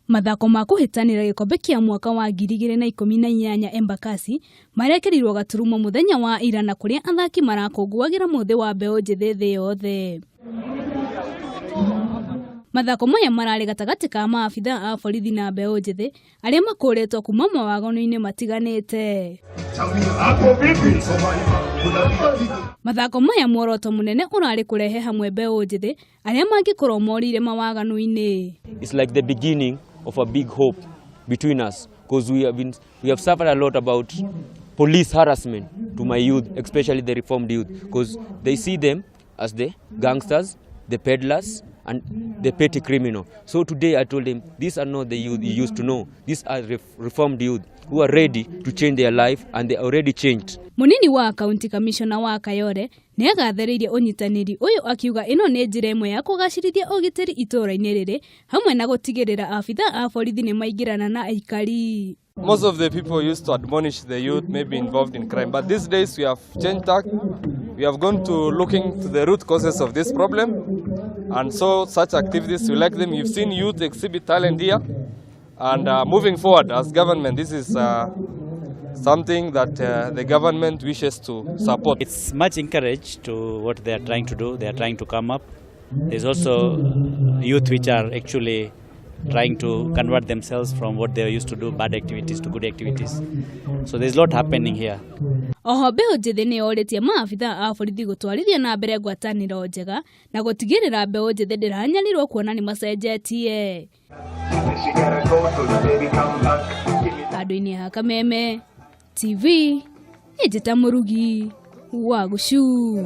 Mathako ma kuhitanira gikombe kia mwaka wa 2018 Embakasi marekerirwo Gaturumo muthenya wa ira na kuria athaki marakonguagira muuthi wa mbeu njithi thii yothe. Mathako maya marari gatagati ka maabitha a borithi na mbeu njithi aria makuretwo kuuma mawaganu-ini matiganite. Mathako maya mworoto munene urari kurehe hamwe mbeu njithi aria mangikorwo moriire mawaganu-ini. It's like the beginning of a big hope between us, because we have suffered a lot about police harassment to my youth, especially the reformed youth, because they see them as the gangsters, the peddlers and the petty criminal. So today I told them, these are not the youth you used to know. These are reformed youth who are ready to change their life, and they already changed. Munini wa County Commissioner wa Kayole ni agatheririe unyitaniri uyu akiuga ino ni njira imwe ya kugacirithia ugitiri ituura-ini riri hamwe na gutigirira abithaa a borithi ni maingirana na aikari. Most of the people used to admonish the youth maybe involved in crime, but these days we have changed tack. We have gone to looking to the root causes of this problem, and so such activities we like them. You've seen youth exhibit talent here, and moving forward as government, this is something that the government wishes to support. It's much encouraged to what they are trying to do. They are trying to come up. There's also youth which are actually trying to convert themselves from what they used to do, bad activities, to good activities. So there's a lot happening here. Oho mbeu njithi ni yoritie maabithaa a borithi gutwarithia na mbere ngwataniro njega na gutigirira mbeu njithi ndiranyarirwo kuona ni macenjetie. Andu-ini ha Kameme TV ni njita murugi wa gucu.